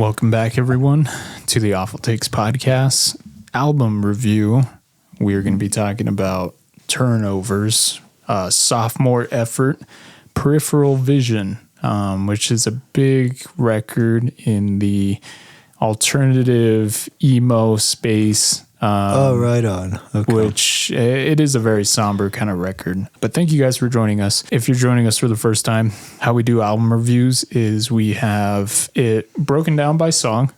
Welcome back, everyone, to the Awful Takes podcast album review. We're going to be talking about Turnovers, sophomore effort, Peripheral Vision, which is a big record in the alternative emo space. Right on. Okay. Which it is a very somber kind of record. But thank you guys for joining us. If you're joining us for the first time, how we do album reviews is we have it broken down by song,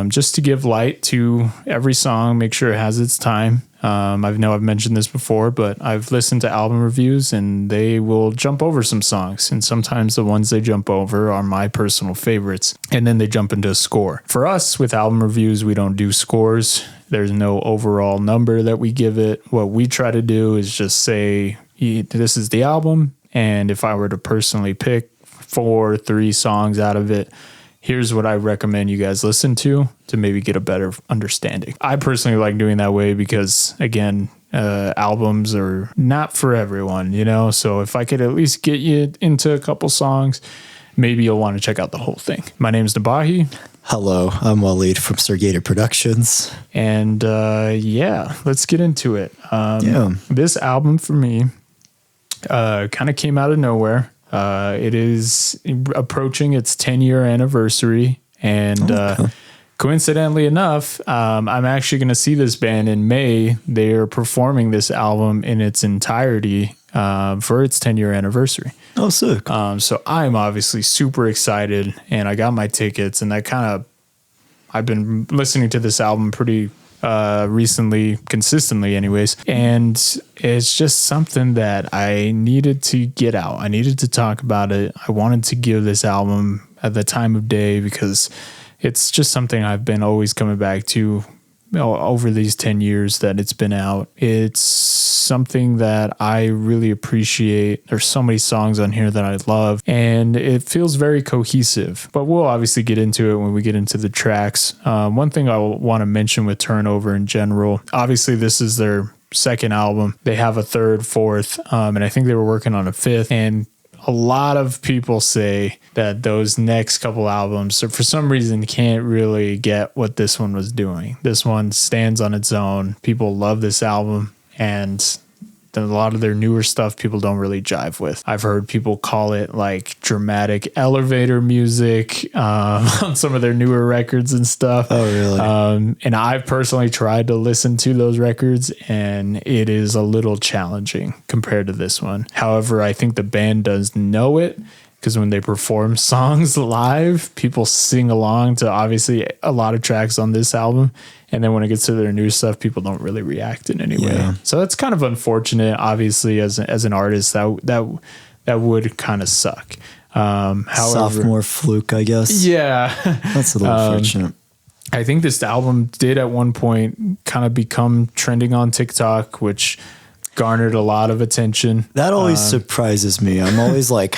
just to give light to every song, make sure it has its time. I know I've mentioned this before, but I've listened to album reviews and they will jump over some songs. And sometimes the ones they jump over are my personal favorites. And then they jump into a score. For us, with album reviews, we don't do scores. There's no overall number that we give it. What we try to do is just say, this is the album. And if I were to personally pick 4 or 3 songs out of it, here's what I recommend you guys listen to maybe get a better understanding. I personally like doing that way because, again, albums are not for everyone, you know? So if I could at least get you into a couple songs, maybe you'll want to check out the whole thing. My name is Nabahi. Hello, I'm Wallied from Sergator Productions. And let's get into it. This album for me kind of came out of nowhere. It is approaching its 10-year anniversary, and coincidentally enough, I'm actually going to see this band in May. They're performing this album in its entirety for its 10-year anniversary. Oh, sick. So I'm obviously super excited, and I got my tickets, and I've been listening to this album pretty recently, consistently anyways, and it's just something that I needed to get out. I needed to talk about it. I wanted to give this album at the time of day because it's just something I've been always coming back to over these 10 years that it's been out. It's something that I really appreciate. There's so many songs on here that I love, and it feels very cohesive. But we'll obviously get into it when we get into the tracks. One thing I want to mention with Turnover in general, obviously this is their second album. They have a third, fourth, and I think they were working on a fifth. And a lot of people say that those next couple albums, for some reason, can't really get what this one was doing. This one stands on its own. People love this album, and a lot of their newer stuff people don't really jive with. I've heard people call it like dramatic elevator music on some of their newer records and stuff. Oh, really? And I've personally tried to listen to those records, and it is a little challenging compared to this one. However, I think the band does know it, because when they perform songs live, people sing along to obviously a lot of tracks on this album. And then when it gets to their new stuff, people don't really react in any way. So that's kind of unfortunate. Obviously, as an artist, that would kind of suck. However, sophomore fluke, I guess. Yeah. That's a little unfortunate. I think this album did at one point kind of become trending on TikTok, which garnered a lot of attention. That always surprises me. I'm always like,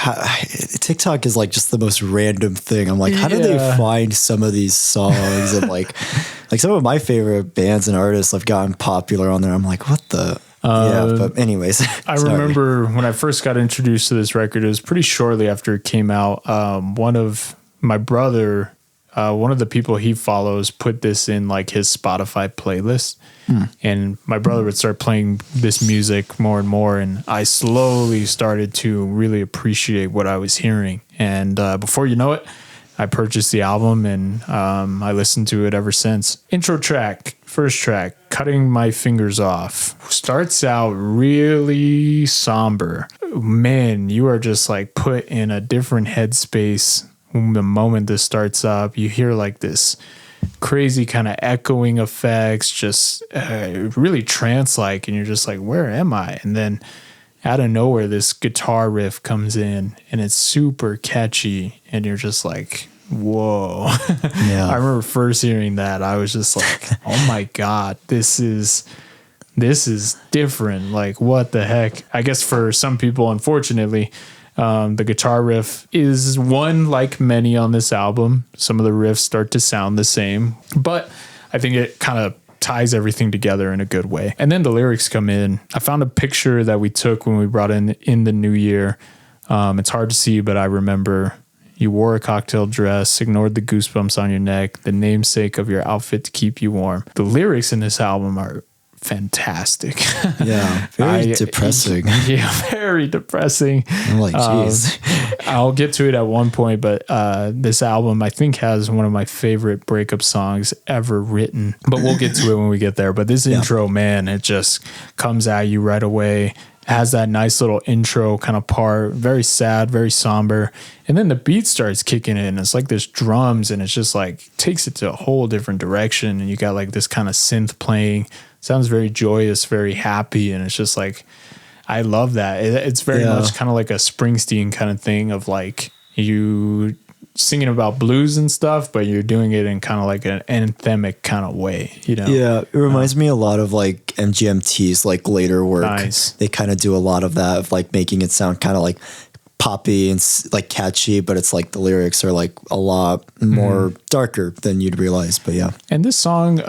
TikTok is like just the most random thing. I'm like, how do they find some of these songs? And like some of my favorite bands and artists have gotten popular on there. I'm like, what the? But anyways. I remember when I first got introduced to this record, it was pretty shortly after it came out. One of my brother, one of the people he follows, put this in like his Spotify playlist. And my brother would start playing this music more and more, and I slowly started to really appreciate what I was hearing. And before you know it, I purchased the album, and I listened to it ever since. Intro track, first track, Cutting My Fingers Off, starts out really somber. Man, you are just like put in a different headspace the moment this starts up. You hear like this crazy kind of echoing effects, just really trance-like, and you're just like, where am I? And then out of nowhere, this guitar riff comes in, and it's super catchy, and you're just like, whoa. Yeah. I remember first hearing that, I was just like, oh my God, this is different. Like, what the heck? I guess for some people, unfortunately, the guitar riff is one like many on this album. Some of the riffs start to sound the same, but I think it kind of ties everything together in a good way. And then the lyrics come in. I found a picture that we took when we brought in the new year. It's hard to see, but I remember You wore a cocktail dress, ignored the goosebumps on your neck, the namesake of your outfit to keep you warm. The lyrics in this album are fantastic. Yeah, very depressing. Yeah, very depressing. I'm like, geez. I'll get to it at one point, but this album I think has one of my favorite breakup songs ever written. But we'll get to it when we get there. But this intro, man, it just comes at you right away. Has that nice little intro kind of part, very sad, very somber. And then the beat starts kicking in. It's like there's drums and it's just like takes it to a whole different direction. And you got like this kind of synth playing. Sounds very joyous, very happy. And it's just like, I love that. It's very much kind of like a Springsteen kind of thing of like you singing about blues and stuff, but you're doing it in kind of like an anthemic kind of way, you know? Yeah, it reminds me a lot of like MGMT's like later work. Nice. They kind of do a lot of that, of like making it sound kind of like poppy and like catchy, but it's like the lyrics are like a lot more darker than you'd realize. But yeah. And this song,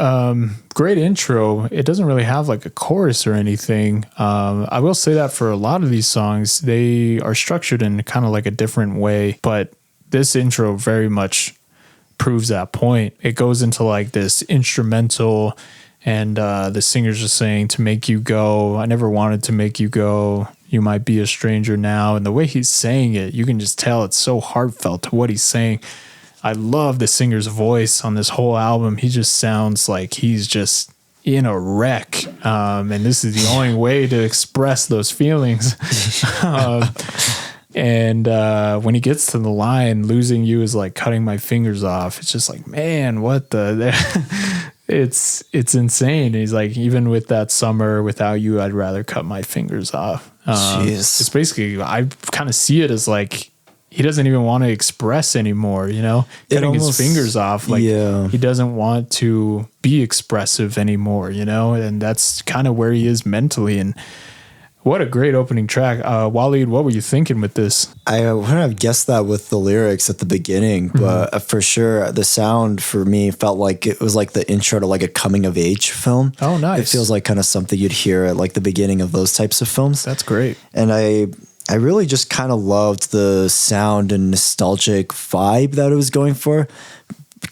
great intro. It doesn't really have like a chorus or anything. I will say that for a lot of these songs, they are structured in kind of like a different way, but this intro very much proves that point. It goes into like this instrumental and the singer's just saying, to make you go, I never wanted to make you go. You might be a stranger now. And the way he's saying it, you can just tell it's so heartfelt to what he's saying. I love the singer's voice on this whole album. He just sounds like he's just in a wreck. And this is the only way to express those feelings. And when he gets to the line, losing you is like cutting my fingers off. It's just like, man, what the... it's insane. And he's like, even with that summer, without you, I'd rather cut my fingers off. It's basically, I kind of see it as like, he doesn't even want to express anymore, you know, cutting his fingers off. Like he doesn't want to be expressive anymore, you know, and that's kind of where he is mentally. And what a great opening track. Wallied, what were you thinking with this? I wouldn't have guessed that with the lyrics at the beginning, but for sure the sound for me felt like it was like the intro to like a coming of age film. Oh, nice. It feels like kind of something you'd hear at like the beginning of those types of films. That's great. And I really just kind of loved the sound and nostalgic vibe that it was going for,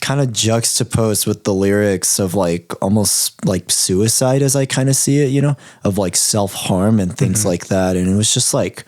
kind of juxtaposed with the lyrics of like almost like suicide, as I kind of see it, you know, of like self-harm and things like that. And it was just like,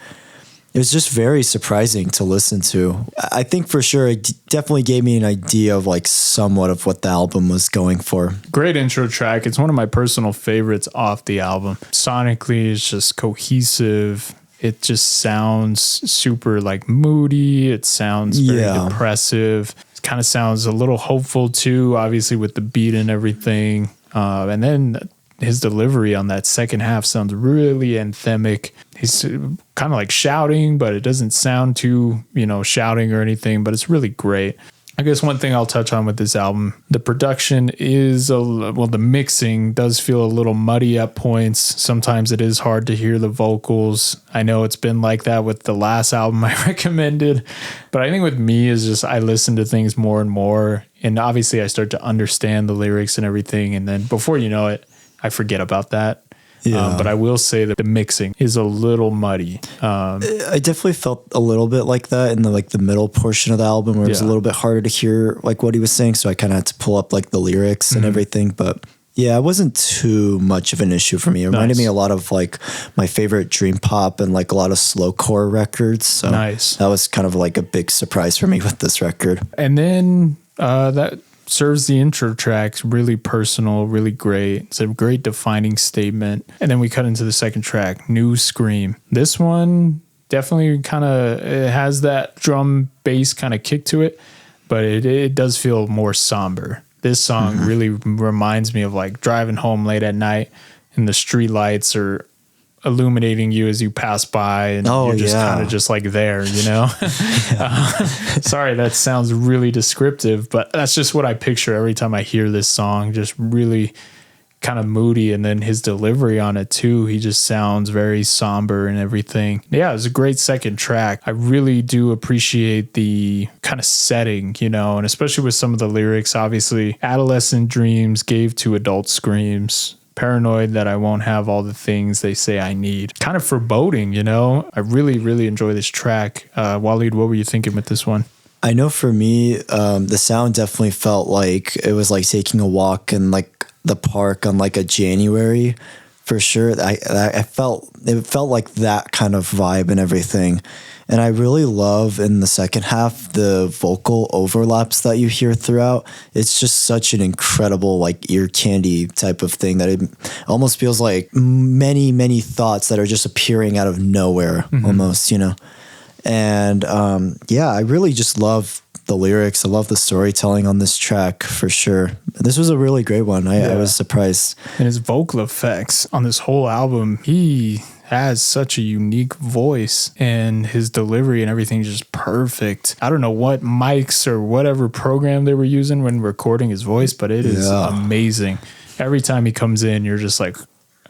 it was just very surprising to listen to. I think for sure it definitely gave me an idea of like somewhat of what the album was going for. Great intro track. It's one of my personal favorites off the album. Sonically, it's just cohesive. It just sounds super like moody. It sounds very depressive. It kind of sounds a little hopeful too, obviously with the beat and everything. And then his delivery on that second half sounds really anthemic. He's kind of like shouting, but it doesn't sound too, you know, shouting or anything, but it's really great. I guess one thing I'll touch on with this album, the production is, the mixing does feel a little muddy at points. Sometimes it is hard to hear the vocals. I know it's been like that with the last album I recommended, but I think with me is just I listen to things more and more, and obviously I start to understand the lyrics and everything, and then before you know it, I forget about that. Yeah. But I will say that the mixing is a little muddy. I definitely felt a little bit like that in the middle portion of the album where it was a little bit harder to hear like what he was saying. So I kind of had to pull up like the lyrics and everything. But yeah, it wasn't too much of an issue for me. It reminded me a lot of like my favorite dream pop and like a lot of slowcore records. So that was kind of like a big surprise for me with this record. And then that serves the intro tracks, really personal, really great. It's a great defining statement. And then we cut into the second track, New Scream. This one definitely kind of has that drum bass kind of kick to it, but it does feel more somber. This song really reminds me of like driving home late at night and the street lights are illuminating you as you pass by, and you're just kind of just like there, you know. Sorry, that sounds really descriptive, but that's just what I picture every time I hear this song. Just really kind of moody, and then his delivery on it too, he just sounds very somber and everything. Yeah, it was a great second track. I really do appreciate the kind of setting, you know, and especially with some of the lyrics. Obviously, adolescent dreams gave to adult screams. Paranoid that I won't have all the things they say I need. Kind of foreboding, you know. I really, really enjoy this track. Wallied, what were you thinking with this one? I know for me, the sound definitely felt like it was like taking a walk in like the park on like a January for sure. I felt, it felt like that kind of vibe and everything. And I really love in the second half the vocal overlaps that you hear throughout. It's just such an incredible like ear candy type of thing that it almost feels like many, many thoughts that are just appearing out of nowhere almost, you know. And yeah, I really just love the lyrics. I love the storytelling on this track for sure. This was a really great one. I was surprised. And his vocal effects on this whole album, he has such a unique voice and his delivery and everything is just perfect. I don't know what mics or whatever program they were using when recording his voice, but it is amazing. Every time he comes in, you're just like,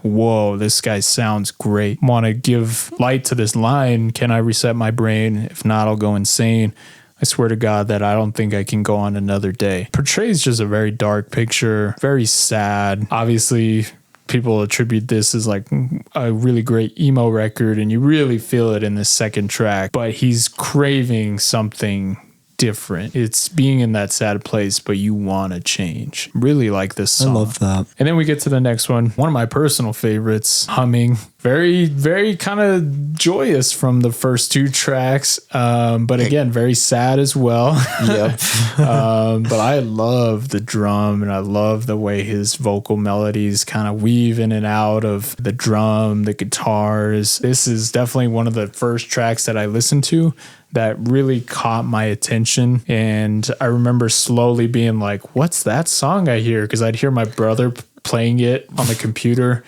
whoa, this guy sounds great. Want to give light to this line. Can I reset my brain? If not, I'll go insane. I swear to God that I don't think I can go on another day. Portrays just a very dark picture, very sad. Obviously, people attribute this as like a really great emo record, and you really feel it in the second track, but he's craving something different. It's being in that sad place, but you want to change. Really like this song. I love that. And then we get to the next one. One of my personal favorites, Humming. Very, very kind of joyous from the first two tracks. But again, very sad as well. Yep. But I love the drum and I love the way his vocal melodies kind of weave in and out of the drum, the guitars. This is definitely one of the first tracks that I listened to that really caught my attention. And I remember slowly being like, what's that song I hear? Because I'd hear my brother playing it on the computer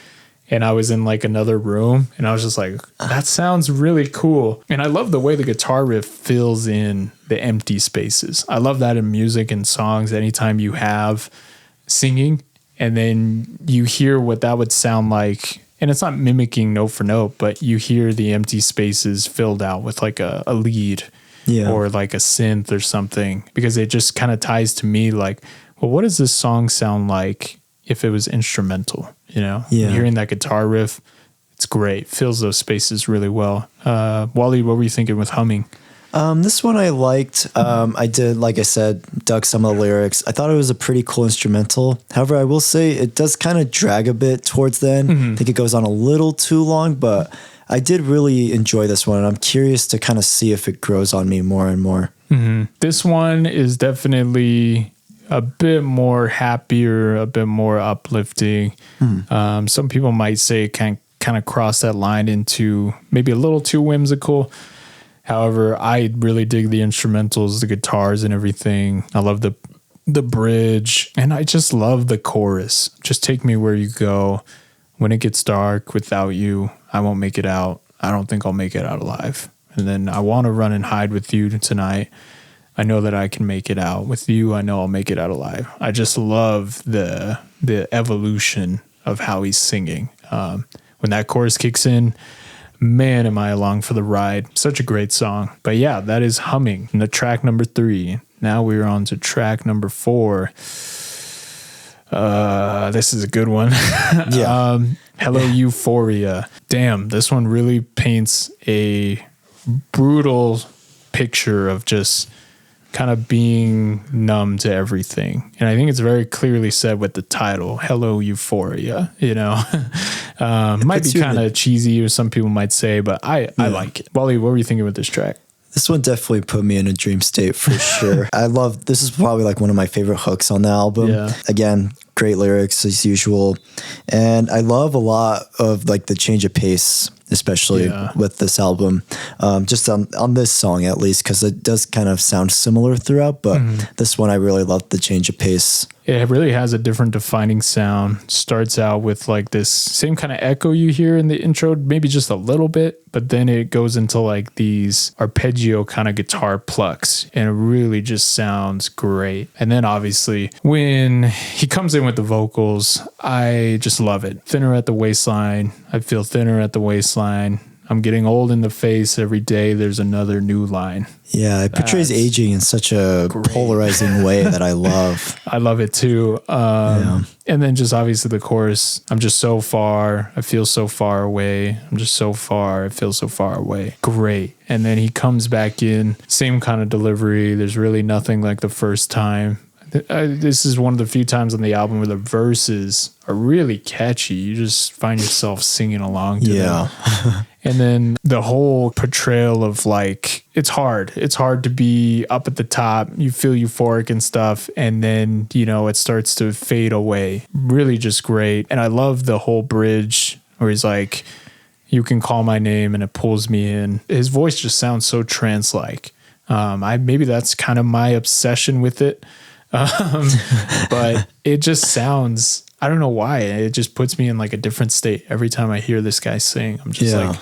and I was in like another room and I was just like, that sounds really cool. And I love the way the guitar riff fills in the empty spaces. I love that in music and songs. Anytime you have singing and then you hear what that would sound like, and it's not mimicking note for note, but you hear the empty spaces filled out with like a lead or like a synth or something, because it just kind of ties to me like, well, what does this song sound like if it was instrumental? You know, hearing that guitar riff, it's great. Fills those spaces really well. Wallied, what were you thinking with Humming? This one I liked. I did, like I said, dug some of the lyrics. I thought it was a pretty cool instrumental. However, I will say it does kind of drag a bit towards the end. I think it goes on a little too long, but I did really enjoy this one. And I'm curious to kind of see if it grows on me more and more. This one is definitely a bit more happier, a bit more uplifting. Some people might say it can kind of cross that line into maybe a little too whimsical. However, I really dig the instrumentals, the guitars and everything. I love the bridge, and I just love the chorus. Just take me where you go. When it gets dark, without you, I won't make it out. I don't think I'll make it out alive. And then I want to run and hide with you tonight. I know that I can make it out. With you, I know I'll make it out alive. I just love the evolution of how he's singing. When that chorus kicks in, man, am I along for the ride. Such a great song. But yeah, that is Humming, the track number 3. Now we're on to track number 4. This is a good one. Hello, Euphoria. Damn, this one really paints a brutal picture of just kind of being numb to everything. And I think it's very clearly said with the title, Hello, Euphoria, you know. Might be kind of cheesy, or some people might say, but I like it. Wally, what were you thinking with this track? This one definitely put me in a dream state for sure. This is probably like one of my favorite hooks on the album. Again, great lyrics as usual. And I love a lot of like the change of pace, especially with this album, just on this song at least, because it does kind of sound similar throughout, but this one I really loved the change of pace. It really has a different defining sound. Starts out with like this same kind of echo you hear in the intro, maybe just a little bit, but then it goes into like these arpeggio kind of guitar plucks, and it really just sounds great. And then obviously when he comes in with the vocals, I just love it. Thinner at the waistline. I feel thinner at the waistline. I'm getting old in the face. Every day there's another new line. Yeah, it portrays aging in such a polarizing way that I love. I love it too. And then just obviously the chorus, I'm just so far, I feel so far away. I'm just so far, I feel so far away. Great. And then he comes back in, same kind of delivery. There's really nothing like the first time. This is one of the few times on the album where the verses are really catchy. You just find yourself singing along to them. And then the whole portrayal of like, it's hard. It's hard to be up at the top. You feel euphoric and stuff. And then, you know, it starts to fade away. Really just great. And I love the whole bridge where he's like, you can call my name, and it pulls me in. His voice just sounds so trance-like. Maybe that's kind of my obsession with it. But it just sounds, I don't know why, it just puts me in like a different state every time I hear this guy sing. I'm just like,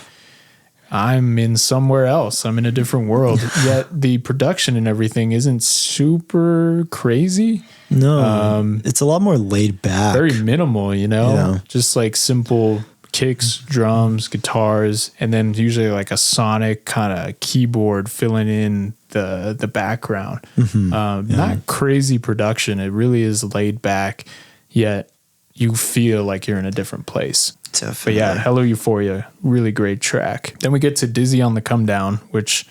I'm in somewhere else. I'm in a different world. Yet the production and everything isn't super crazy. No, it's a lot more laid back. Very minimal, you know, just like simple kicks, drums, guitars, and then usually like a sonic kind of keyboard filling in the background. Not crazy production. It really is laid back, yet you feel like you're in a different place. Definitely. But yeah, Hello Euphoria, really great track. Then we get to Dizzy on the Comedown, which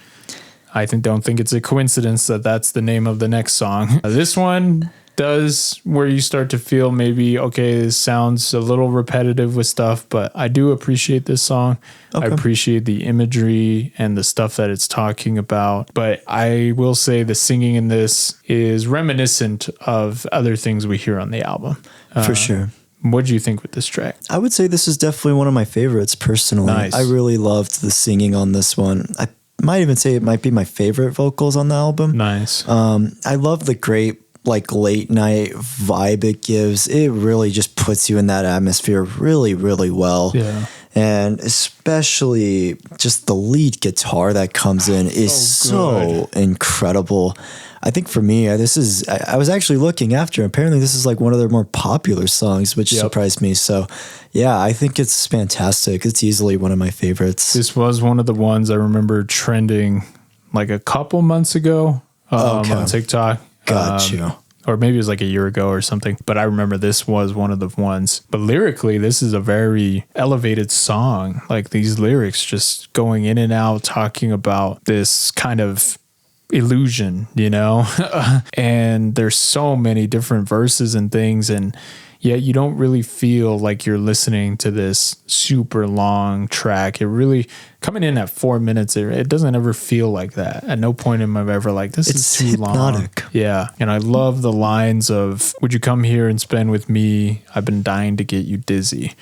I don't think it's a coincidence that that's the name of the next song. This one does where you start to feel maybe, okay, this sounds a little repetitive with stuff, but I do appreciate this song. I appreciate the imagery and the stuff that it's talking about. But I will say the singing in this is reminiscent of other things we hear on the album. For sure. What do you think with this track? I would say this is definitely one of my favorites personally. Nice. I really loved the singing on this one. I might even say it might be my favorite vocals on the album. Nice. I love the great like late night vibe it gives. It really just puts you in that atmosphere really, really well. Yeah. And especially just the lead guitar that comes in is so incredible. I think for me, I was actually looking after. Apparently, this is like one of their more popular songs, which surprised me. So, yeah, I think it's fantastic. It's easily one of my favorites. This was one of the ones I remember trending like a couple months ago on TikTok. Got you. Or maybe it was like a year ago or something. But I remember this was one of the ones. But lyrically, this is a very elevated song. Like these lyrics just going in and out, talking about this kind of illusion, you know? And there's so many different verses and things. And yet you don't really feel like you're listening to this super long track. It really, coming in at 4 minutes, it doesn't ever feel like that. At no point am I ever like, this is too hypnotic. Long. Yeah. And I love the lines of, would you come here and spend with me? I've been dying to get you dizzy.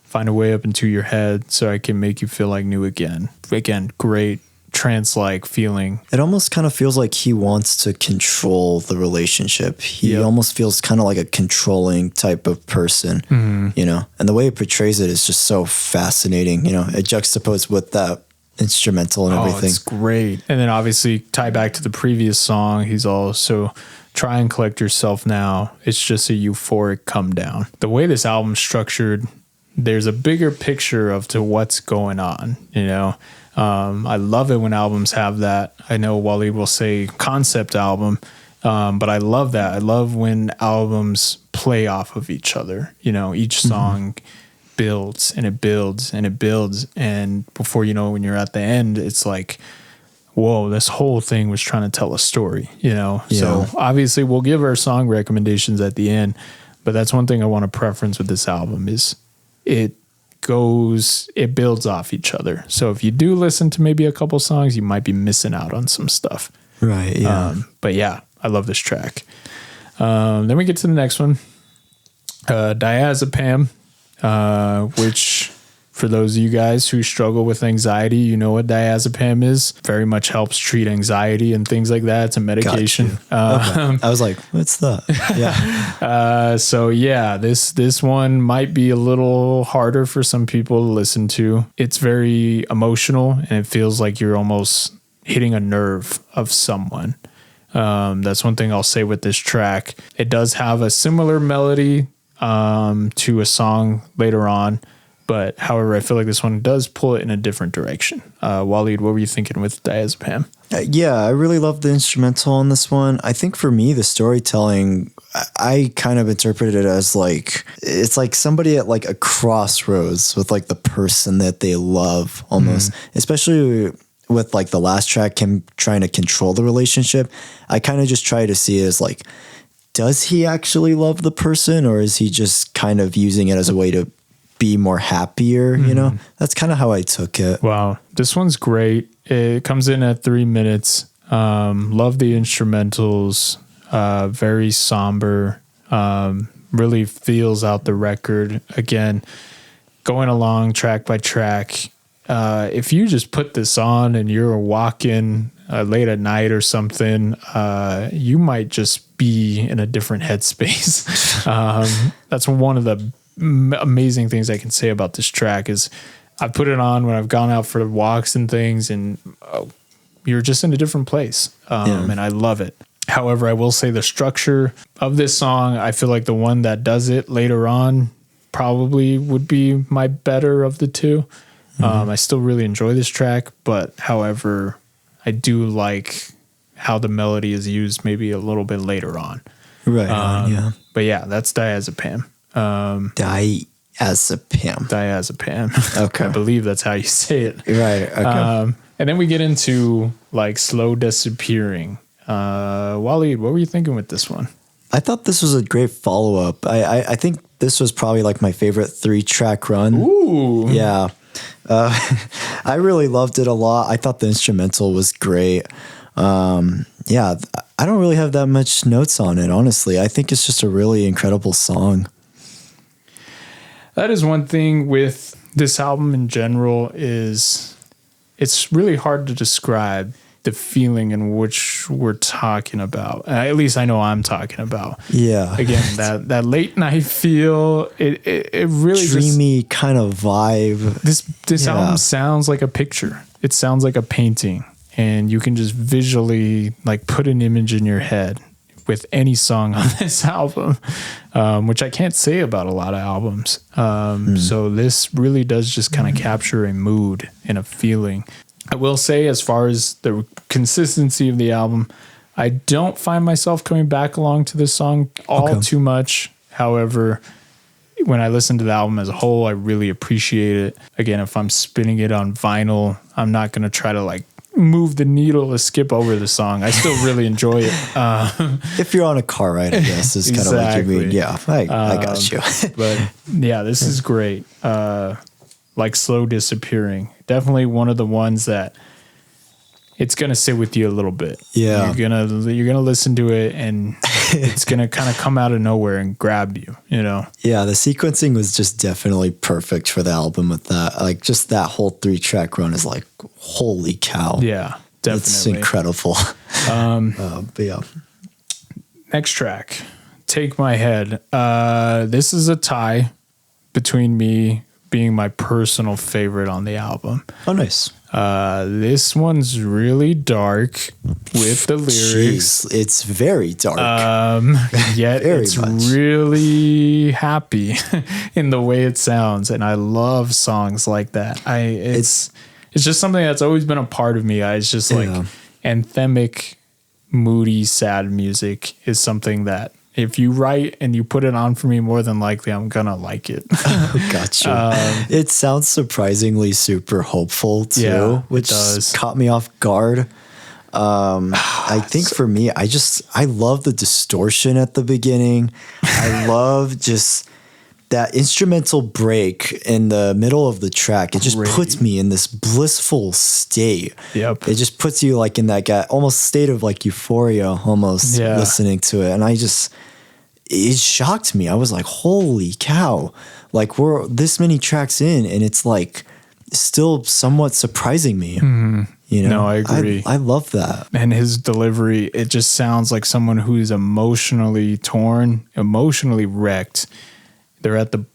Find a way up into your head so I can make you feel like new again. Again, great trance-like feeling. It almost kind of feels like he wants to control the relationship. He almost feels kind of like a controlling type of person, you know, and the way it portrays it is just so fascinating, you know, it juxtaposed with that instrumental and everything. It's great. And then obviously tie back to the previous song. He's also try and collect yourself now. It's just a euphoric come down. The way this album's structured, there's a bigger picture of to what's going on, you know. I love it when albums have that. I know Wallied will say concept album, but I love that. I love when albums play off of each other. You know, each song builds and it builds and it builds. And before you know, when you're at the end, it's like, whoa, this whole thing was trying to tell a story, you know? So obviously we'll give our song recommendations at the end, but that's one thing I want to preference with this album is it builds off each other. So if you do listen to maybe a couple songs, you might be missing out on some stuff. Right. Yeah. But yeah, I love this track. Then we get to the next one, Diazepam, which for those of you guys who struggle with anxiety, you know what diazepam is. Very much helps treat anxiety and things like that. It's a medication. I was like, what's that? Yeah. So yeah, this one might be a little harder for some people to listen to. It's very emotional and it feels like you're almost hitting a nerve of someone. That's one thing I'll say with this track. It does have a similar melody to a song later on, But however, I feel like this one does pull it in a different direction. Wallied, what were you thinking with Diazepam? Yeah, I really love the instrumental on this one. I think for me, the storytelling, I kind of interpreted it as like, it's like somebody at like a crossroads with like the person that they love almost, especially with like the last track, him trying to control the relationship. I kind of just try to see it as like, does he actually love the person, or is he just kind of using it as a way to be more happier? You know, that's kind of how I took it. Wow. This one's great. It comes in at 3 minutes. Love the instrumentals. Very somber. Really feels out the record. Again, going along track by track. If you just put this on and you're walking late at night or something, you might just be in a different headspace. That's one of the amazing things I can say about this track is I put it on when I've gone out for walks and things, and you're just in a different place. And I love it. However, I will say the structure of this song, I feel like the one that does it later on probably would be my better of the two. I still really enjoy this track, but however, I do like how the melody is used maybe a little bit later on. Right. But yeah, that's Diazepam. Diazepam. Okay. I believe that's how you say it. Right. Okay. And then we get into like slow disappearing. Wallied, what were you thinking with this one? I thought this was a great follow-up. I think this was probably like my favorite 3-track run. Ooh. Yeah. I really loved it a lot. I thought the instrumental was great. Yeah, I don't really have that much notes on it, honestly. I think it's just a really incredible song. That is one thing with this album in general is it's really hard to describe the feeling in which we're talking about. At least I know I'm talking about. Yeah. Again, that late night feel, it really dreamy kind of vibe. This album sounds like a picture. It sounds like a painting, and you can just visually like put an image in your head with any song on this album, which I can't say about a lot of albums. So this really does just kind of capture a mood and a feeling. I will say, as far as the consistency of the album, I don't find myself coming back along to this song too much. However, when I listen to the album as a whole, I really appreciate it. Again, if I'm spinning it on vinyl, I'm not going to try to like move the needle to skip over the song. I still really enjoy it. If you're on a car ride, I guess is kind of like you mean. Yeah, I got you. But yeah, this is great. Like slow disappearing. Definitely one of the ones that it's gonna sit with you a little bit. Yeah, you're gonna listen to it, and it's gonna kind of come out of nowhere and grab you. You know. Yeah, the sequencing was just definitely perfect for the album. With that, like just that whole 3-track run is like, holy cow. Yeah, definitely, it's incredible. But yeah, next track, Take My Head. This is a tie between me being my personal favorite on the album. Oh, nice. This one's really dark with the lyrics. Jeez, it's very dark. Yet it's really happy in the way it sounds, and I love songs like that. It's just something that's always been a part of me. It's just like anthemic, moody, sad music is something that if you write and you put it on for me, more than likely I'm gonna like it. Gotcha. It sounds surprisingly super hopeful too, which caught me off guard. I think for me, I love the distortion at the beginning. I love just that instrumental break in the middle of the track. It just puts me in this blissful state. Yep. It just puts you like in that almost state of like euphoria, almost listening to it. And it shocked me. I was like, holy cow. Like we're this many tracks in and it's like still somewhat surprising me. Mm-hmm. You know, no, I agree. I love that. And his delivery, it just sounds like someone who's emotionally torn, emotionally wrecked. They're at the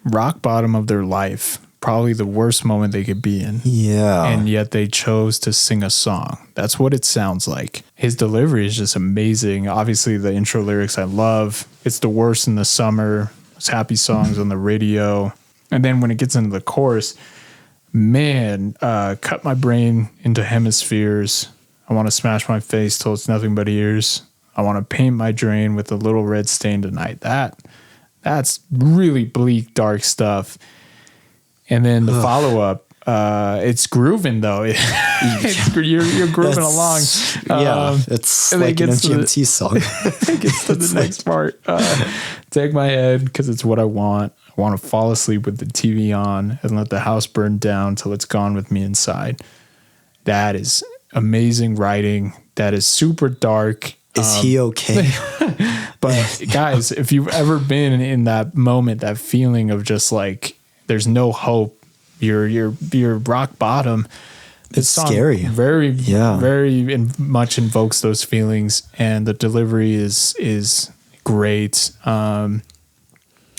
rock bottom of their life, probably the worst moment they could be in. Yeah. And yet they chose to sing a song. That's what it sounds like. His delivery is just amazing. Obviously, the intro lyrics I love. It's the worst in the summer. It's happy songs on the radio. And then when it gets into the chorus, man, cut my brain into hemispheres. I want to smash my face till it's nothing but ears. I want to paint my drain with a little red stain tonight. That's really bleak, dark stuff. And then the follow-up, it's grooving though. You're grooving along. It's like an MGMT song. It gets to the next part. Take my head because it's what I want. I want to fall asleep with the TV on and let the house burn down till it's gone with me inside. That is amazing writing. That is super dark. Is he okay? But guys, if you've ever been in that moment, that feeling of just like there's no hope, you're rock bottom. It's scary. Very much invokes those feelings, and the delivery is great.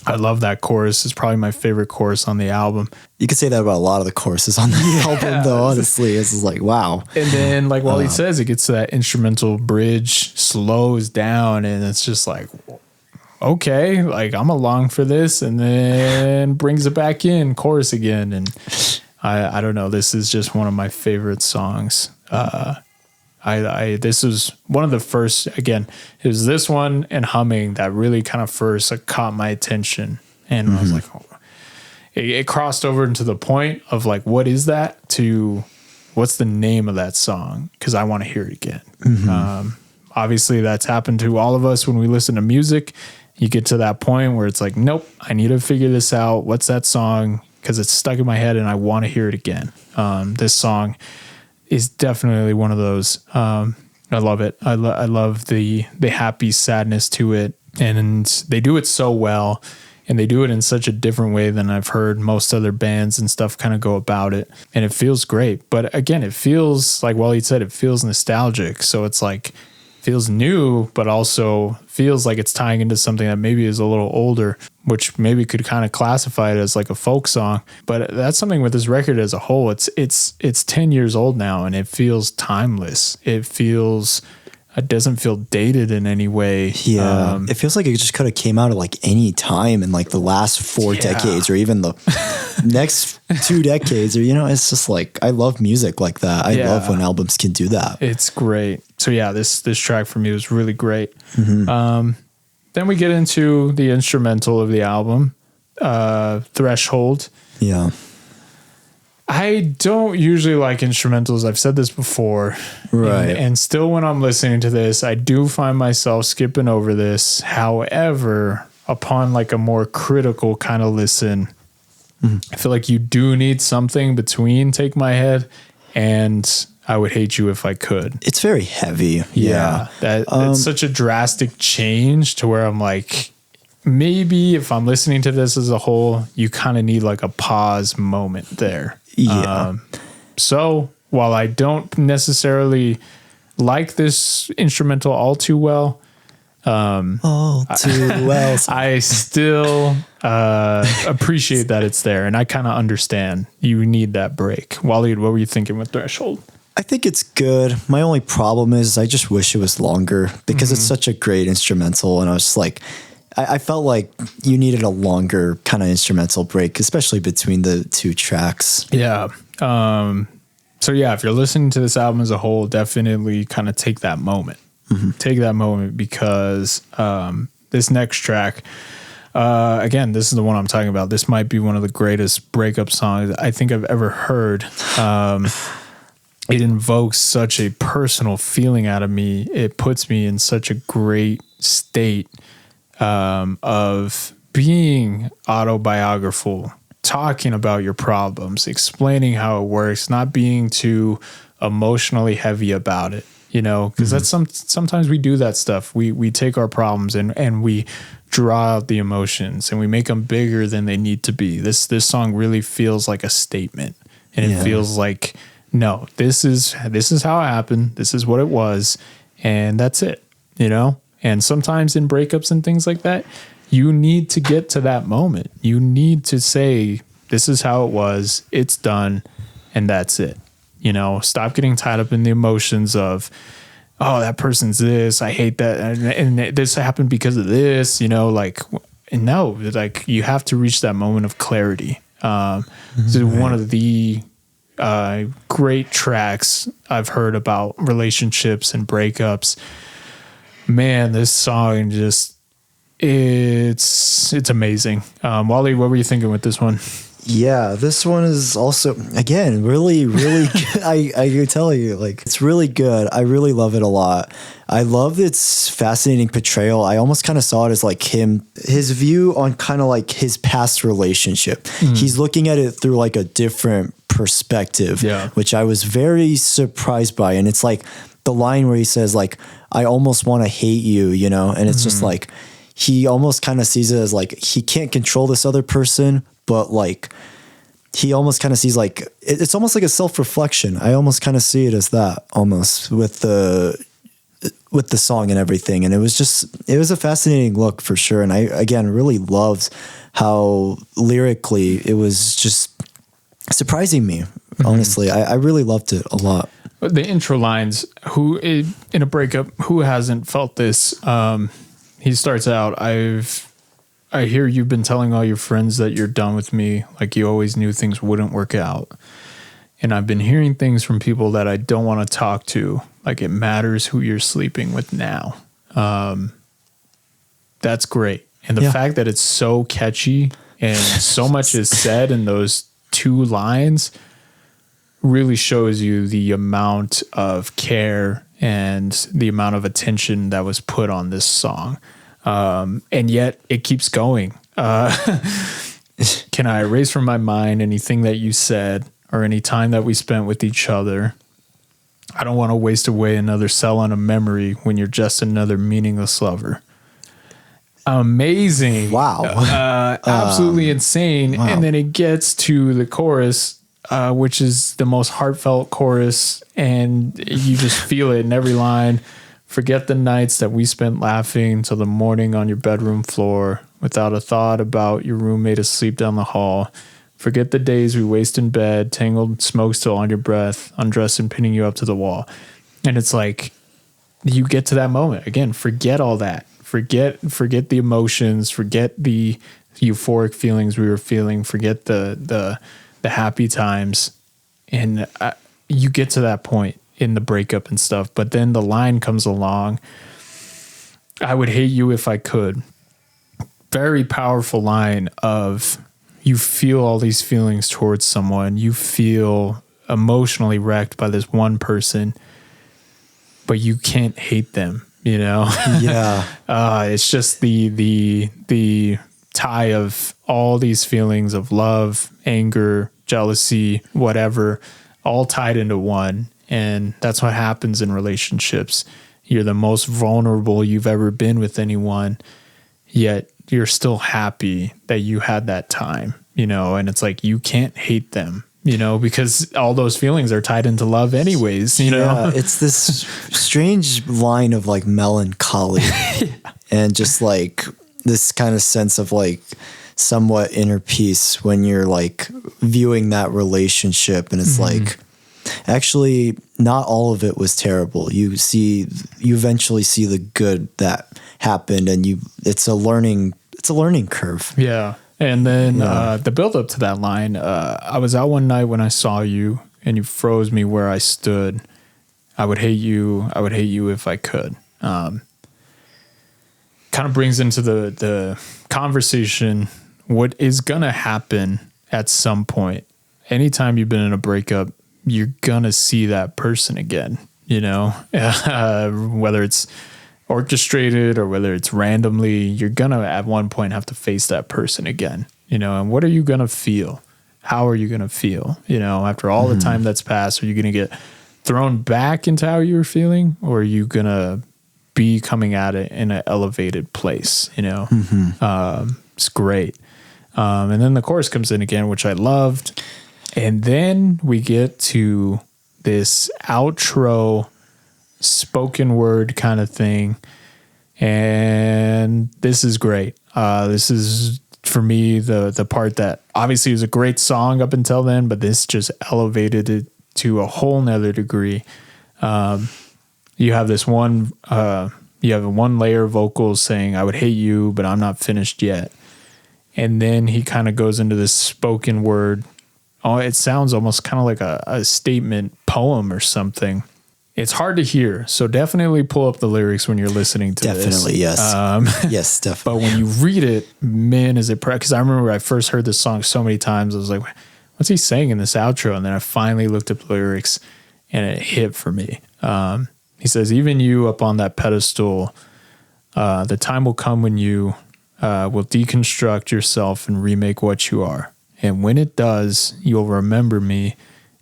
I love that chorus. It's probably my favorite chorus on the album. You could say that about a lot of the choruses on the album, though, honestly. It's just like, wow. And then, like Wallied says, it gets to that instrumental bridge, slows down, and it's just like, okay, like I'm along for this, and then brings it back in, chorus again. And I don't know. This is just one of my favorite songs. This was one of the first, again, it was this one and Humming that really kind of first caught my attention. And I was like, oh. It crossed over into the point of like, what is that to what's the name of that song? Because I want to hear it again. Obviously, that's happened to all of us when we listen to music. You get to that point where it's like, nope, I need to figure this out. What's that song? Because it's stuck in my head and I want to hear it again. This song is definitely one of those. I love it. I love the happy sadness to it. And they do it so well. And they do it in such a different way than I've heard most other bands and stuff kind of go about it. And it feels great. But again, it feels like Wallied said, it feels nostalgic. So it's like, feels new, but also feels like it's tying into something that maybe is a little older, which maybe could kind of classify it as like a folk song. But that's something with this record as a whole. It's 10 years old now, and it feels timeless. It doesn't feel dated in any way. Yeah. It feels like it just could have came out at like any time in like the last 4 decades or even the next 2 decades, or, it's just like, I love music like that. I love when albums can do that. It's great. So yeah, this track for me was really great. Then we get into the instrumental of the album, Threshold. Yeah. I don't usually like instrumentals. I've said this before. Right. And still when I'm listening to this, I do find myself skipping over this. However, upon like a more critical kind of listen, I feel like you do need something between Take My Head and I Would Hate You If I Could. It's very heavy. Yeah. That's such a drastic change to where I'm like, maybe if I'm listening to this as a whole, you kind of need like a pause moment there. Yeah. So while I don't necessarily like this instrumental all too well, I still appreciate that it's there, and I kind of understand you need that break. Wallied, what were you thinking with Threshold? I think it's good. My only problem is I just wish it was longer because it's such a great instrumental, and I was just like, I felt like you needed a longer kind of instrumental break, especially between the 2 tracks. Yeah. So yeah, if you're listening to this album as a whole, definitely kind of take that moment. Take that moment because this next track, again, this is the one I'm talking about. This might be one of the greatest breakup songs I think I've ever heard. It invokes such a personal feeling out of me. It puts me in such a great state of being autobiographical, talking about your problems, explaining how it works, not being too emotionally heavy about it, because that's sometimes we do that stuff. We take our problems and we draw out the emotions and we make them bigger than they need to be. This song really feels like a statement, and it feels like, no, this is how it happened. This is what it was. And that's it, And sometimes in breakups and things like that, you need to get to that moment. You need to say, this is how it was, it's done, and that's it. Stop getting tied up in the emotions of, oh, that person's this, I hate that, and this happened because of this, like no, like you have to reach that moment of clarity. This is one of the great tracks I've heard about relationships and breakups. Man, this song just, it's amazing. Wally, what were you thinking with this one? Yeah, this one is also, again, really, really good. I can tell you, like, it's really good. I really love it a lot. I love its fascinating portrayal. I almost kind of saw it as like his view on kind of like his past relationship. He's looking at it through like a different perspective, which I was very surprised by. And it's like the line where he says like, I almost want to hate you, you know? And it's just like, he almost kind of sees it as like, he can't control this other person, but like he almost kind of sees like it's almost like a self-reflection. I almost kind of see it as that almost with the song and everything. And it was a fascinating look for sure. And I, again, really loved how lyrically it was just surprising me. Honestly, I really loved it a lot. The intro lines, in a breakup, who hasn't felt this? He starts out, I hear you've been telling all your friends that you're done with me, like you always knew things wouldn't work out. And I've been hearing things from people that I don't want to talk to, like it matters who you're sleeping with now. That's great. And the fact that it's so catchy and so much is said in those two lines really shows you the amount of care and the amount of attention that was put on this song. And yet it keeps going. Can I erase from my mind anything that you said or any time that we spent with each other? I don't want to waste away another cell on a memory when you're just another meaningless lover. Amazing. Wow. Absolutely insane. Wow. And then it gets to the chorus, which is the most heartfelt chorus. And you just feel it in every line. Forget the nights that we spent laughing till the morning on your bedroom floor without a thought about your roommate asleep down the hall. Forget the days we waste in bed, tangled smoke still on your breath, undressed and pinning you up to the wall. And it's like, you get to that moment. Again, forget all that. Forget the emotions, forget the euphoric feelings we were feeling, forget the happy times. And you get to that point in the breakup and stuff. But then the line comes along, I would hate you if I could. Very powerful line of you feel all these feelings towards someone. You feel emotionally wrecked by this one person, but you can't hate them, you know? Yeah. It's just the tie of all these feelings of love, anger, jealousy, whatever, all tied into one. And that's what happens in relationships. You're the most vulnerable you've ever been with anyone, yet you're still happy that you had that time, you know, and it's like, you can't hate them, you know, because all those feelings are tied into love anyways, you know? Yeah, it's this strange line of like melancholy and just like this kind of sense of like somewhat inner peace when you're like viewing that relationship. And it's like, actually, not all of it was terrible. You eventually see the good that happened, and it's a learning curve. Yeah. And then the build up to that line, I was out one night when I saw you and you froze me where I stood. I would hate you if I could. Kind of brings into the conversation what is going to happen at some point. Anytime you've been in a breakup, you're going to see that person again, you know, whether it's orchestrated or whether it's randomly, you're going to at one point have to face that person again, you know, and what are you going to feel? How are you going to feel? You know, after all the time that's passed, are you going to get thrown back into how you were feeling, or are you going to be coming at it in an elevated place? You know, it's great. And then the chorus comes in again, which I loved. And then we get to this outro spoken word kind of thing. And this is great. This is, for me, the part that obviously was a great song up until then, but this just elevated it to a whole nother degree. You have this one layer of vocals saying, I would hate you, but I'm not finished yet. And then he kind of goes into this spoken word. Oh, it sounds almost kind of like a statement poem or something. It's hard to hear, so definitely pull up the lyrics when you're listening to this. Definitely, yes. Yes, definitely. But when you read it, man, is it... Because I remember when I first heard this song so many times, I was like, what's he saying in this outro? And then I finally looked up the lyrics, and it hit for me. He says, even you up on that pedestal, the time will come when you will deconstruct yourself and remake what you are. And when it does, you'll remember me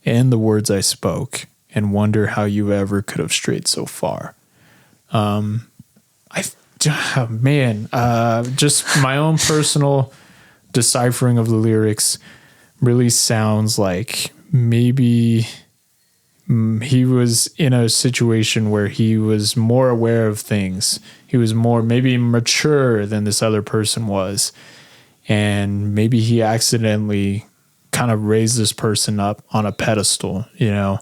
and the words I spoke and wonder how you ever could have strayed so far. Just my own personal deciphering of the lyrics really sounds like maybe he was in a situation where he was more aware of things. He was more maybe mature than this other person was. And maybe he accidentally kind of raised this person up on a pedestal, you know.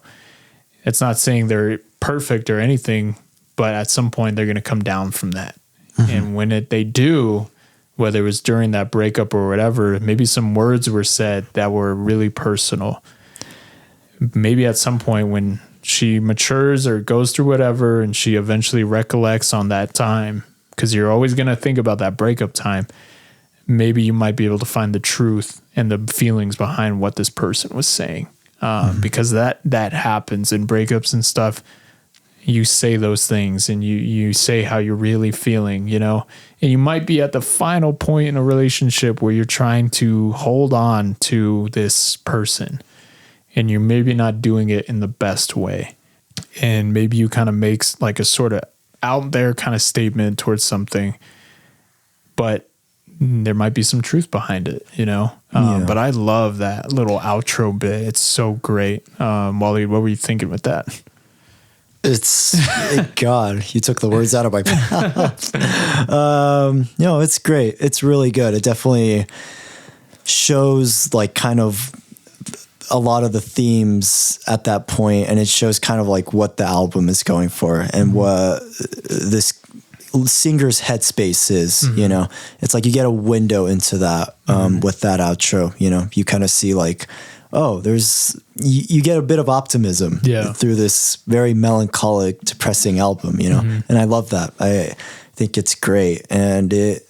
It's not saying they're perfect or anything, but at some point they're going to come down from that. Mm-hmm. And when they do, whether it was during that breakup or whatever, maybe some words were said that were really personal. Maybe at some point when she matures or goes through whatever and she eventually recollects on that time, because you're always going to think about that breakup time, maybe you might be able to find the truth and the feelings behind what this person was saying. Because that happens in breakups and stuff. You say those things and you say how you're really feeling, you know, and you might be at the final point in a relationship where you're trying to hold on to this person and you're maybe not doing it in the best way. And maybe you kind of makes like a sort of out there kind of statement towards something, but there might be some truth behind it, you know? But I love that little outro bit. It's so great. Wallied, what were you thinking with that? God, you took the words out of my mouth. No, it's great. It's really good. It definitely shows like kind of a lot of the themes at that point, and it shows kind of like what the album is going for and what this singer's headspace is, you know. It's like you get a window into that with that outro, you know. You kind of see like, oh, you get a bit of optimism through this very melancholic, depressing album, you know. And I love that. I think it's great, and it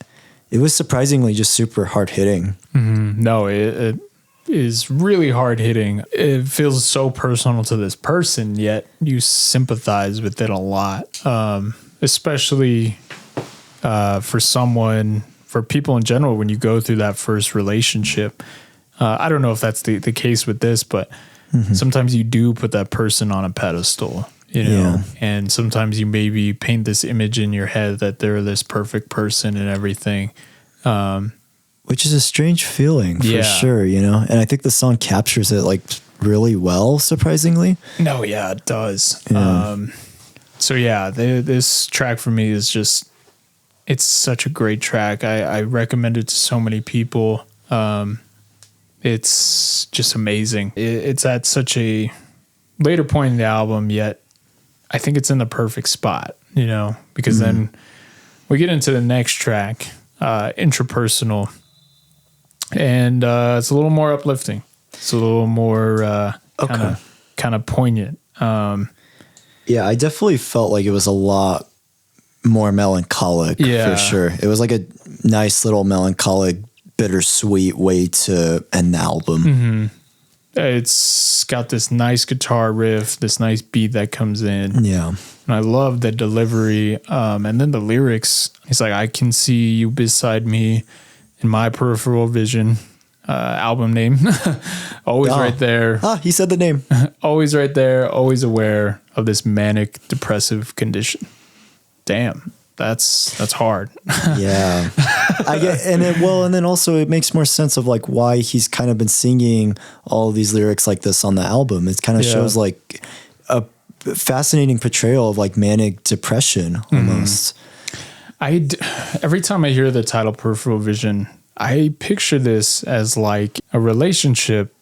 was surprisingly just super hard hitting. No, it is really hard hitting. It feels so personal to this person, yet you sympathize with it a lot. Especially for people in general, when you go through that first relationship. I don't know if that's the case with this, but sometimes you do put that person on a pedestal, you know, and sometimes you maybe paint this image in your head that they're this perfect person and everything. Which is a strange feeling for sure, you know, and I think the song captures it like really well, surprisingly. No, yeah, it does. So yeah, this track for me is just, it's such a great track. I recommend it to so many people. It's just amazing. It's at such a later point in the album, yet I think it's in the perfect spot, you know, because then we get into the next track, Intrapersonal, and it's a little more uplifting. It's a little more kind of poignant. Yeah, I definitely felt like it was a lot more melancholic for sure. It was like a nice little melancholic, bittersweet way to end the album. It's got this nice guitar riff, this nice beat that comes in. Yeah. And I love the delivery. And then the lyrics, it's like, I can see you beside me in my peripheral vision. Album name. Always right there. He said the name. Always right there, always aware of this manic depressive condition. Damn. That's hard. Yeah. I get, and then also it makes more sense of like why he's kind of been singing all of these lyrics like this on the album. It kind of shows like a fascinating portrayal of like manic depression almost. Every time I hear the title Peripheral Vision, I picture this as like a relationship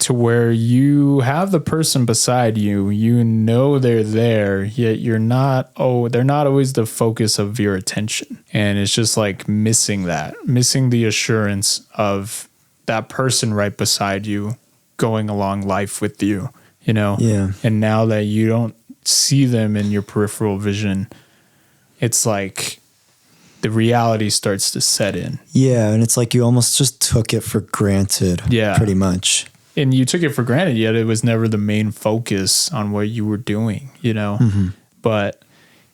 to where you have the person beside you, you know they're there, yet they're not always the focus of your attention. And it's just like missing the assurance of that person right beside you going along life with you, you know? Yeah. And now that you don't see them in your peripheral vision, it's like the reality starts to set in. Yeah, and it's like you almost just took it for granted. Yeah. Pretty much. And you took it for granted, yet it was never the main focus on what you were doing, you know? Mm-hmm. But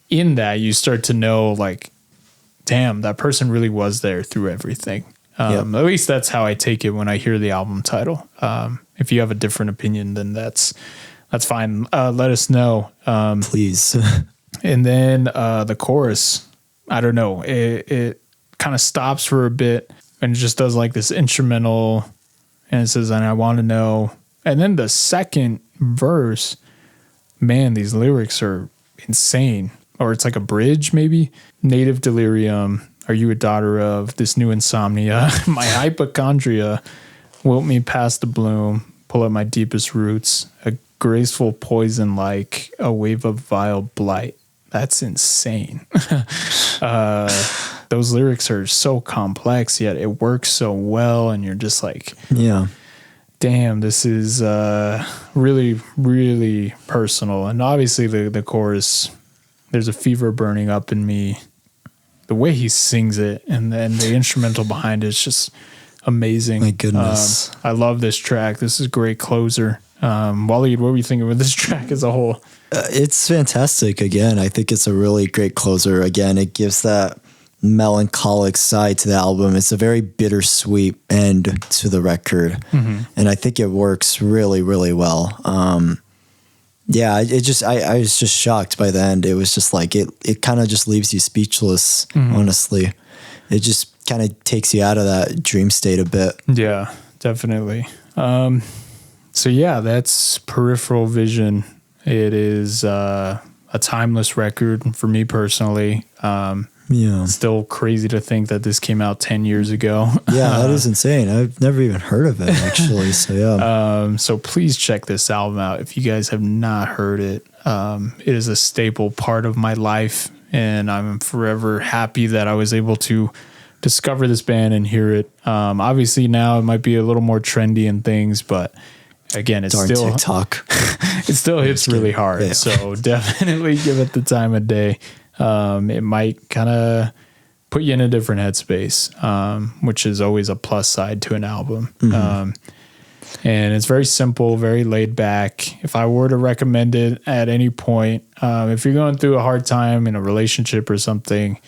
in that, you start to know, like, damn, that person really was there through everything. At least that's how I take it when I hear the album title. If you have a different opinion, then that's fine. Let us know. Please. And then the chorus, I don't know, it kind of stops for a bit and just does like this instrumental, and it says, and I want to know. And then the second verse, man, these lyrics are insane. Or it's like a bridge, maybe. Native delirium. Are you a daughter of this new insomnia? My hypochondria wilt me past the bloom. Pull up my deepest roots. A graceful poison like a wave of vile blight. That's insane. Those lyrics are so complex, yet it works so well. And you're just like, yeah, damn, this is really, really personal. And obviously the chorus, there's a fever burning up in me. The way he sings it and then the instrumental behind it is just amazing. My goodness. I love this track. This is a great closer. Wallied, what were you thinking with this track as a whole? It's fantastic. Again, I think it's a really great closer. Again, it gives that melancholic side to the album. It's a very bittersweet end to the record. Mm-hmm. And I think it works really, really well. Yeah, I was just shocked by the end. It was just like, it kind of just leaves you speechless, honestly. It just kind of takes you out of that dream state a bit. Yeah, definitely. So yeah, that's Peripheral Vision. It is a timeless record for me personally. Yeah. Still crazy to think that this came out 10 years ago. Yeah, that is insane. I've never even heard of it, actually. So yeah. So please check this album out if you guys have not heard it. It is a staple part of my life, and I'm forever happy that I was able to discover this band and hear it. Obviously now it might be a little more trendy and things, but again, it's still TikTok. It still hits really hard. Yeah. So definitely give it the time of day. It might kind of put you in a different headspace, which is always a plus side to an album. Mm-hmm. And it's very simple, very laid back. If I were to recommend it at any point, if you're going through a hard time in a relationship or something,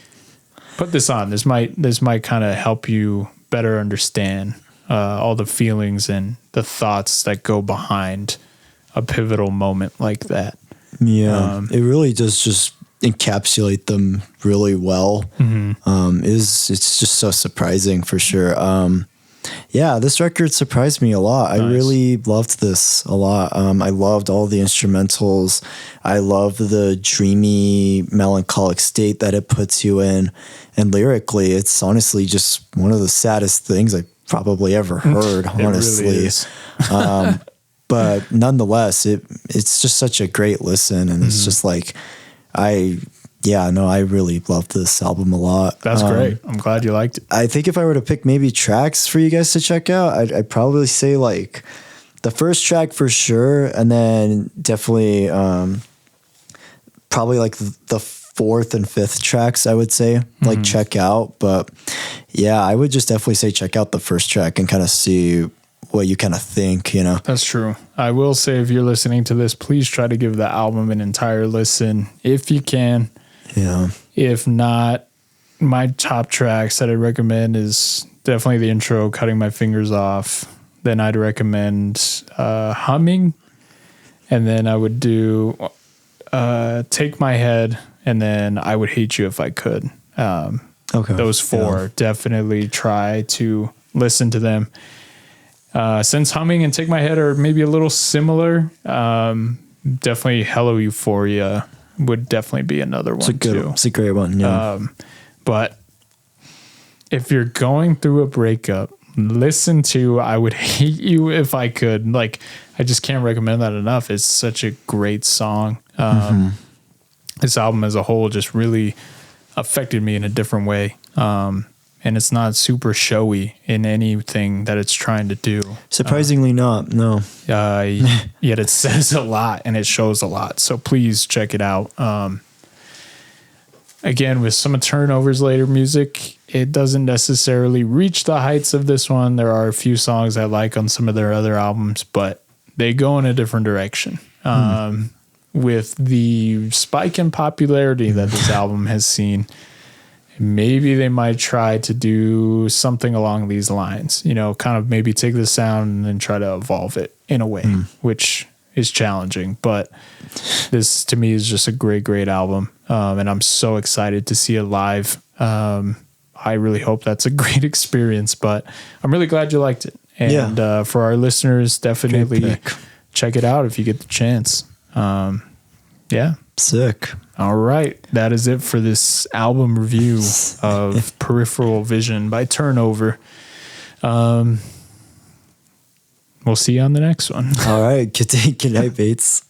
put this on. This might kind of help you better understand all the feelings and the thoughts that go behind a pivotal moment like that. Yeah, it really does just encapsulate them really well. Mm-hmm. It's just so surprising for sure. Yeah, this record surprised me a lot. Nice. I really loved this a lot. I loved all the instrumentals. I love the dreamy, melancholic state that it puts you in. And lyrically, it's honestly just one of the saddest things I've probably ever heard, honestly. It really is. But nonetheless, it's just such a great listen. And it's just like, I really loved this album a lot. That's great. I'm glad you liked it. I think if I were to pick maybe tracks for you guys to check out, I'd probably say like the first track for sure. And then definitely probably like the fourth and fifth tracks, I would say, like check out. But yeah, I would just definitely say check out the first track and kind of see what you kind of think, you know. That's true. I will say if you're listening to this, please try to give the album an entire listen if you can. Yeah. If not, my top tracks that I recommend is definitely the intro, Cutting My Fingers Off. Then I'd recommend Humming. And then I would do Take My Head. And then I Would Hate You If I Could. Okay. Those four, definitely try to listen to them. Since Humming and Take My Head are maybe a little similar, definitely Hello Euphoria would definitely be another one too. It's a great one. Yeah. But if you're going through a breakup, listen to I Would Hate You If I Could. Like, I just can't recommend that enough. It's such a great song. This album as a whole just really affected me in a different way. And it's not super showy in anything that it's trying to do. Surprisingly not, no. Yet it says a lot and it shows a lot. So please check it out. Again, with some of Turnover's later music, it doesn't necessarily reach the heights of this one. There are a few songs I like on some of their other albums, but they go in a different direction. With the spike in popularity that this album has seen, maybe they might try to do something along these lines, you know, kind of maybe take the sound and then try to evolve it in a way, which is challenging. But this to me is just a great, great album. And I'm so excited to see it live. I really hope that's a great experience, but I'm really glad you liked it. And for our listeners, definitely check it out if you get the chance. Sick. All right. That is it for this album review of Peripheral Vision by Turnover. We'll see you on the next one. All right. Good night, Bates.